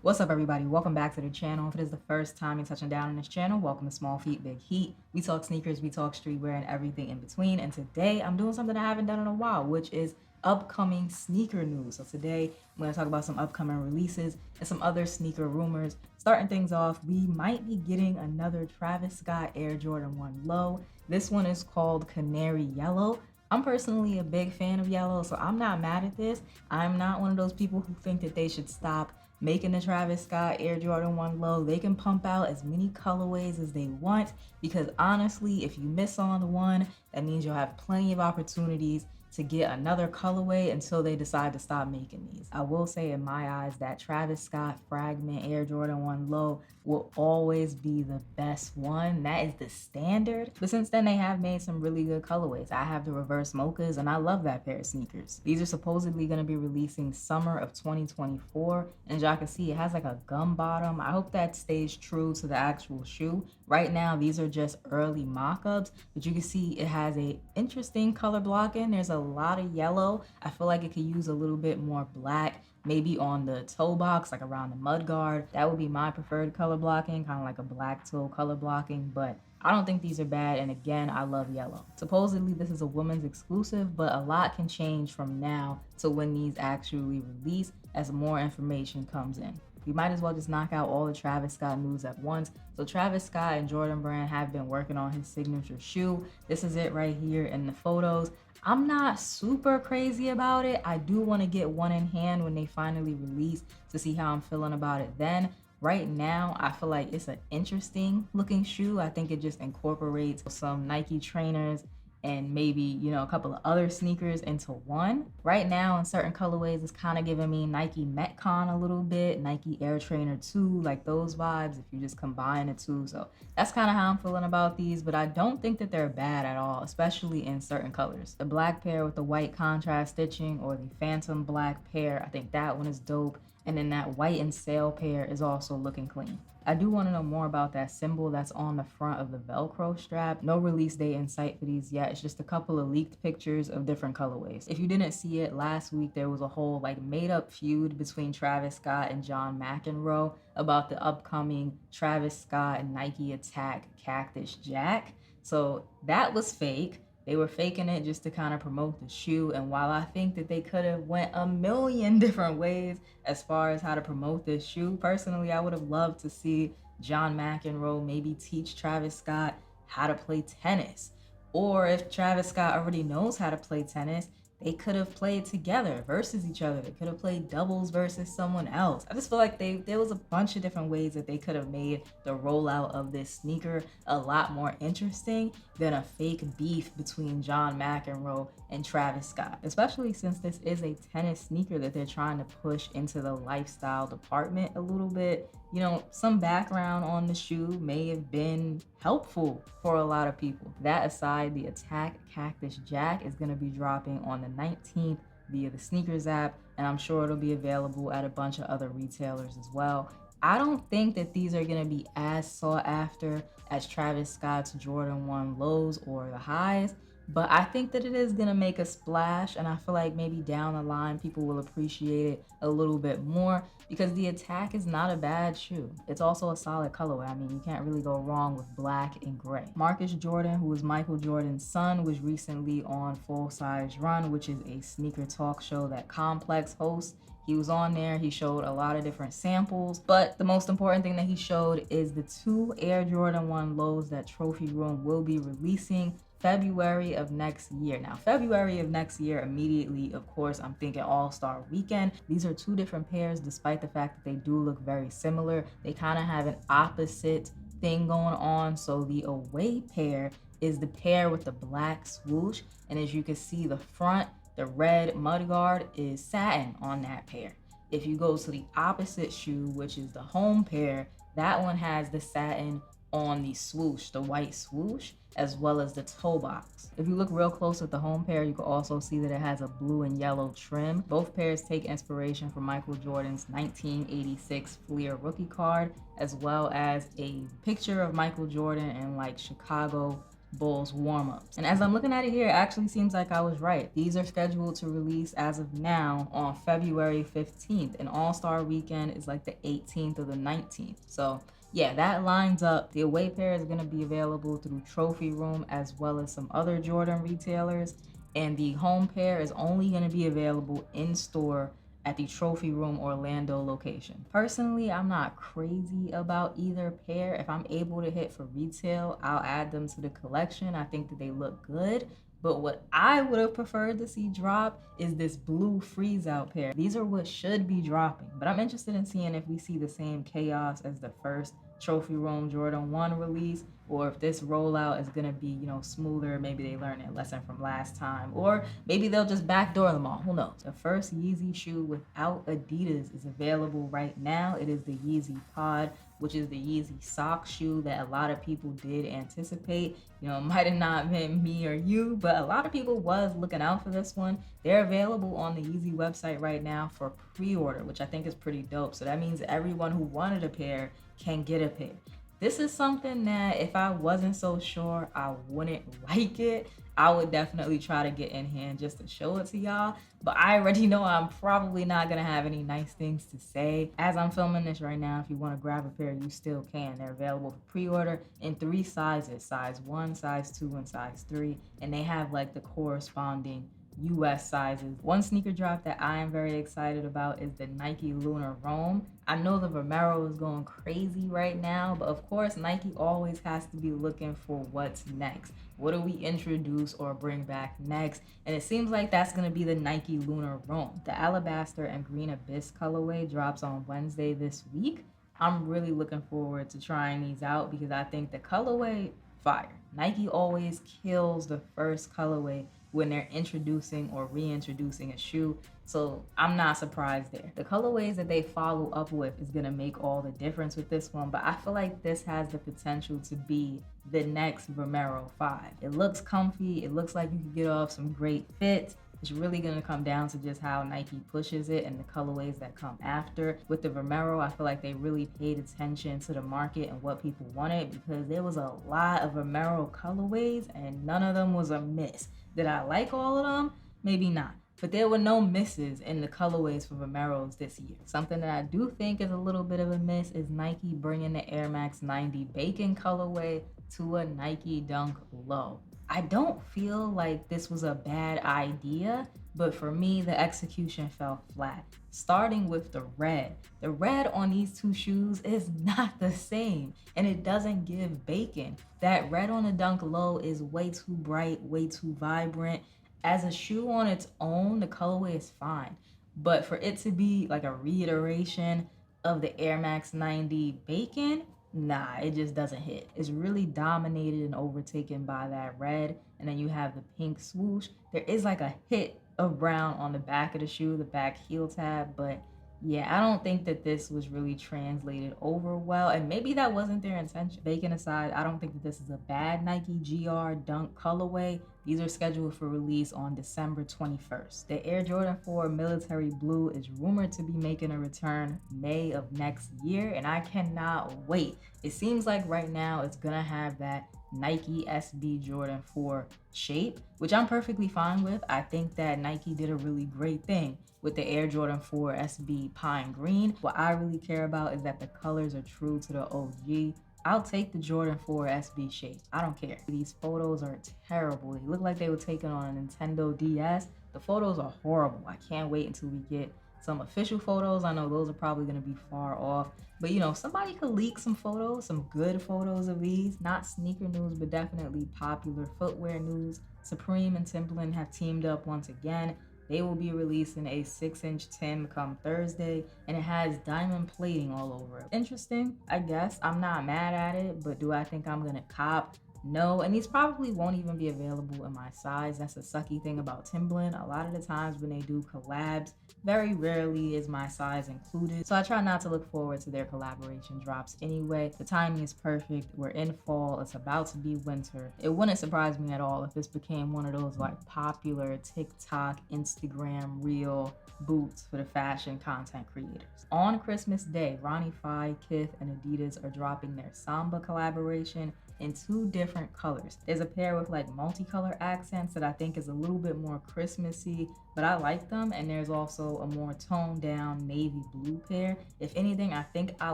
What's up, everybody? Welcome back to the channel. If it is the first time you're touching down on this channel, welcome to Small Feet Big Heat. We talk sneakers, we talk streetwear, and everything in between. And today I'm doing something I haven't done in a while, which is upcoming sneaker news. So today I'm going to talk about some upcoming releases and some other sneaker rumors. Starting things off, we might be getting another Travis Scott Air Jordan 1 Low. This one is called Canary Yellow. I'm personally a big fan of yellow, so I'm not mad at this. I'm not one of those people who think that they should stop making the Travis Scott Air Jordan 1 Low. They can pump out as many colorways as they want, because honestly, if you miss on one, that means you'll have plenty of opportunities to get another colorway until they decide to stop making these. I will say, in my eyes, that Travis Scott Fragment Air Jordan 1 Low will always be the best one. That is the standard. But since then, they have made some really good colorways. I have the reverse mochas, and I love that pair of sneakers. These are supposedly going to be releasing summer of 2024. And as y'all can see, it has like a gum bottom. I hope that stays true to the actual shoe. Right now, these are just early mock-ups, but you can see it has a interesting color blocking. There's a lot of yellow. I feel like it could use a little bit more black, maybe on the toe box, like around the mud guard. That would be my preferred color blocking, kind of like a black toe color blocking, but I don't think these are bad, and again, I love yellow. Supposedly this is a women's exclusive, but a lot can change from now to when these actually release as more information comes in. We might as well just knock out all the Travis Scott news at once. So Travis Scott and Jordan Brand have been working on his signature shoe. This is it right here in the photos. I'm not super crazy about it. I do want to get one in hand when they finally release to see how I'm feeling about it then. Right now, I feel like it's an interesting looking shoe. I think it just incorporates some Nike trainers and maybe, you know, a couple of other sneakers into one. Right now, in certain colorways, it's kind of giving me Nike Metcon a little bit, Nike Air Trainer 2, like those vibes if you just combine the two. So that's kind of how I'm feeling about these, but I don't think that they're bad at all, especially in certain colors. The black pair with the white contrast stitching, or the Phantom black pair, I think that one is dope. And then that white and sail pair is also looking clean. I do want to know more about that symbol that's on the front of the Velcro strap. No release date in sight for these yet. It's just a couple of leaked pictures of different colorways. If you didn't see it, last week there was a whole like made up feud between Travis Scott and John McEnroe about the upcoming Travis Scott and Nike Attack Cactus Jack. So that was fake. They were faking it just to kind of promote the shoe. And while I think that they could have went a million different ways as far as how to promote this shoe, personally, I would have loved to see John McEnroe maybe teach Travis Scott how to play tennis. Or if Travis Scott already knows how to play tennis, they could have played together versus each other. They could have played doubles versus someone else. I just feel like there was a bunch of different ways that they could have made the rollout of this sneaker a lot more interesting than a fake beef between John McEnroe and Travis Scott, especially since this is a tennis sneaker that they're trying to push into the lifestyle department a little bit. You know, some background on the shoe may have been helpful for a lot of people. That aside, the Attack Cactus Jack is going to be dropping on the 19th via the sneakers app, and I'm sure it'll be available at a bunch of other retailers as well. I don't think that these are going to be as sought after as Travis Scott's Jordan 1 lows or the highs, but I think that it is going to make a splash, and I feel like maybe down the line people will appreciate it a little bit more, because the Attack is not a bad shoe. It's also a solid colorway. I mean, you can't really go wrong with black and gray. Marcus Jordan, who is Michael Jordan's son, was recently on Full Size Run, which is a sneaker talk show that Complex hosts. He was on there, he showed a lot of different samples, but the most important thing that he showed is the two Air Jordan 1 lows that Trophy Room will be releasing February of next year. Now, February of next year, immediately, of course, I'm thinking All-Star Weekend. These are two different pairs, despite the fact that they do look very similar. They kind of have an opposite thing going on. So the away pair is the pair with the black swoosh. And as you can see, the front, the red mudguard is satin on that pair. If you go to the opposite shoe, which is the home pair, that one has the satin on the swoosh, the white swoosh, as well as the toe box. If you look real close at the home pair, you can also see that it has a blue and yellow trim. Both pairs take inspiration from Michael Jordan's 1986 Fleer rookie card, as well as a picture of Michael Jordan in like Chicago Bulls warm-ups. And as I'm looking at it here, it actually seems like I was right. These are scheduled to release as of now on February 15th, and All-Star Weekend is like the 18th or the 19th. So yeah, that lines up. The away pair is going to be available through Trophy Room as well as some other Jordan retailers, and the home pair is only going to be available in store at the Trophy Room Orlando location. Personally, I'm not crazy about either pair. If I'm able to hit for retail, I'll add them to the collection. I think that they look good. But what I would have preferred to see drop is this blue freeze out pair. These are what should be dropping, but I'm interested in seeing if we see the same chaos as the first Trophy Room Jordan 1 release, or if this rollout is gonna be, smoother. Maybe they learned a lesson from last time, or maybe they'll just backdoor them all. Who knows? The first Yeezy shoe without Adidas is available right now. It is the Yeezy Pod, which is the Yeezy sock shoe that a lot of people did anticipate. It might have not been me or you, but a lot of people was looking out for this one. They're available on the Yeezy website right now for pre-order, which I think is pretty dope. So that means everyone who wanted a pair can get a pair. This is something that if I wasn't so sure I wouldn't like it, I would definitely try to get in hand just to show it to y'all. But I already know I'm probably not gonna have any nice things to say. As I'm filming this right now, if you wanna grab a pair, you still can. They're available for pre-order in 3 sizes, size 1, size 2, and size 3. And they have like the corresponding US sizes. One sneaker drop that I am very excited about is the Nike Lunar Roam. I know the Vomero is going crazy right now, but of course Nike always has to be looking for what's next. What do we introduce or bring back next? And it seems like that's going to be the Nike Lunar Roam. The Alabaster and Green Abyss colorway drops on Wednesday this week. I'm really looking forward to trying these out because I think the colorway, fire. Nike always kills the first colorway when they're introducing or reintroducing a shoe. So I'm not surprised there. The colorways that they follow up with is gonna make all the difference with this one, but I feel like this has the potential to be the next Vomero 5. It looks comfy, it looks like you can get off some great fits. It's really gonna come down to just how Nike pushes it and the colorways that come after. With the Vomero, I feel like they really paid attention to the market and what people wanted because there was a lot of Vomero colorways and none of them was a miss. Did I like all of them? Maybe not. But there were no misses in the colorways for Vomeros this year. Something that I do think is a little bit of a miss is Nike bringing the Air Max 90 Bacon colorway to a Nike Dunk Low. I don't feel like this was a bad idea, but for me, the execution fell flat. Starting with the red. The red on these two shoes is not the same, and it doesn't give bacon. That red on the Dunk Low is way too bright, way too vibrant. As a shoe on its own, the colorway is fine, but for it to be like a reiteration of the Air Max 90 Bacon, nah, it just doesn't hit. It's really dominated and overtaken by that red, and then you have the pink swoosh. There is like a hit of brown on the back of the shoe, the back heel tab, but yeah, I don't think that this was really translated over well, and maybe that wasn't their intention. Bacon aside, I don't think that this is a bad Nike GR Dunk colorway. These are scheduled for release on December 21st. The Air Jordan 4 Military Blue is rumored to be making a return May of next year, and I cannot wait. It seems like right now it's gonna have that Nike SB Jordan 4 shape, which I'm perfectly fine with. I think that Nike did a really great thing with the Air Jordan 4 SB Pine Green. What I really care about is that the colors are true to the OG. I'll take the Jordan 4 SB shape. I don't care. These photos are terrible. They look like they were taken on a Nintendo DS. The photos are horrible. I can't wait until we get some official photos. I know those are probably going to be far off, but somebody could leak some photos, some good photos of these. Not sneaker news, but definitely popular footwear news. Supreme and Timberland have teamed up once again. They will be releasing a 6-inch Tim come Thursday, and it has diamond plating all over it. Interesting, I guess. I'm not mad at it, but do I think I'm gonna cop? No, and these probably won't even be available in my size. That's a sucky thing about Timberland. A lot of the times when they do collabs, very rarely is my size included. So I try not to look forward to their collaboration drops anyway. The timing is perfect. We're in fall. It's about to be winter. It wouldn't surprise me at all if this became one of those like popular TikTok, Instagram reel boots for the fashion content creators. On Christmas Day, Ronnie Fieg, Kith, and Adidas are dropping their Samba collaboration in 2 different different colors. There's a pair with like multicolor accents that I think is a little bit more Christmassy, but I like them. And there's also a more toned down navy blue pair. If anything, I think I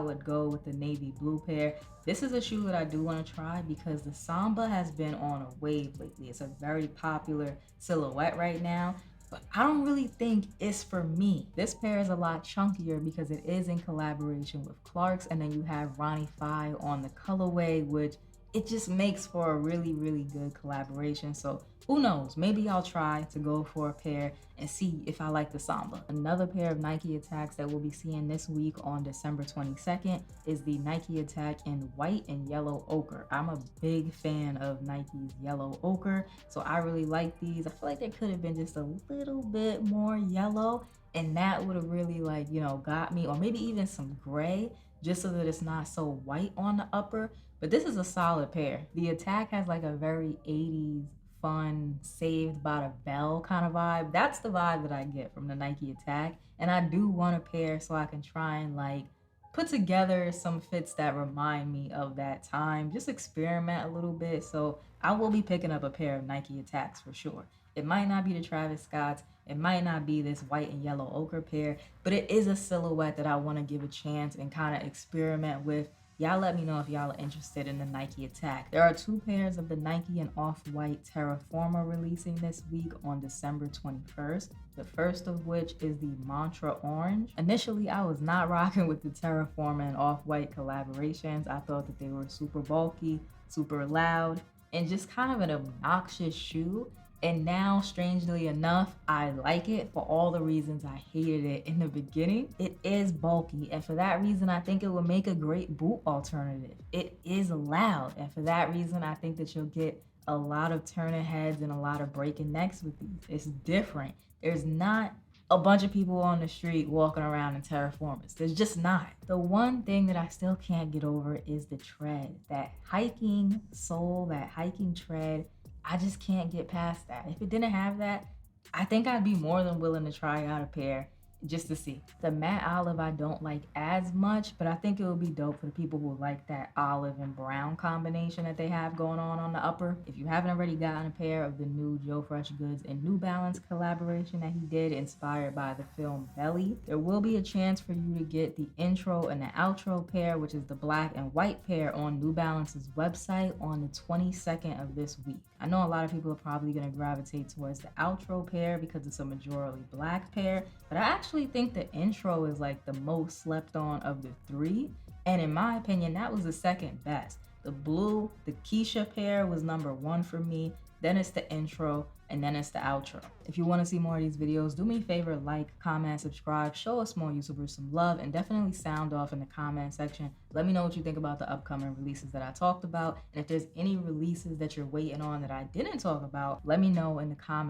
would go with the navy blue pair. This is a shoe that I do want to try because the Samba has been on a wave lately. It's a very popular silhouette right now, but I don't really think it's for me. This pair is a lot chunkier because it is in collaboration with Clarks, and then you have Ronnie Fi on the colorway, which it just makes for a really, really good collaboration. So who knows, maybe I'll try to go for a pair and see if I like the Samba. Another pair of Nike Attacks that we'll be seeing this week on December 22nd is the Nike Attack in white and yellow ochre. I'm a big fan of Nike's yellow ochre, so I really like these. I feel like they could have been just a little bit more yellow, and that would have really, like, you know, got me, or maybe even some gray, just so that it's not so white on the upper. But this is a solid pair. The Attack has like a very 80s fun, Saved by the Bell kind of vibe. That's the vibe that I get from the Nike Attack. And I do want a pair so I can try and like put together some fits that remind me of that time, just experiment a little bit. So I will be picking up a pair of Nike Attacks for sure. It might not be the Travis Scotts, it might not be this white and yellow ochre pair, but it is a silhouette that I want to give a chance and kind of experiment with. Y'all let me know if y'all are interested in the Nike Attack. There are two pairs of the Nike and Off-White Terraformer releasing this week on December 21st. The first of which is the Mantra Orange. Initially, I was not rocking with the Terraformer and Off-White collaborations. I thought that they were super bulky, super loud, and just kind of an obnoxious shoe. And now, strangely enough, I like it for all the reasons I hated it in the beginning. It is bulky, and for that reason, I think it will make a great boot alternative. It is loud, and for that reason, I think that you'll get a lot of turning heads and a lot of breaking necks with these. It's different. There's not a bunch of people on the street walking around in Terraformers. There's just not. The one thing that I still can't get over is the tread. That hiking sole, that hiking tread, I just can't get past that. If it didn't have that, I think I'd be more than willing to try out a pair just to see. The matte olive I don't like as much, but I think it would be dope for the people who like that olive and brown combination that they have going on the upper. If you haven't already gotten a pair of the new Joe Fresh Goods and New Balance collaboration that he did inspired by the film Belly, there will be a chance for you to get the intro and the outro pair, which is the black and white pair, on New Balance's website on the 22nd of this week. I know a lot of people are probably going to gravitate towards the outro pair because it's a majority black pair, but I actually think the intro is like the most slept on of the three, and in my opinion that was the second best. The blue, the Keisha pair was number one for me, then it's the intro, and then it's the outro. If you want to see more of these videos, do me a favor, like, comment, subscribe, show us more YouTubers some love, and definitely sound off in the comment section. Let me know what you think about the upcoming releases that I talked about, and if there's any releases that you're waiting on that I didn't talk about, let me know in the comments.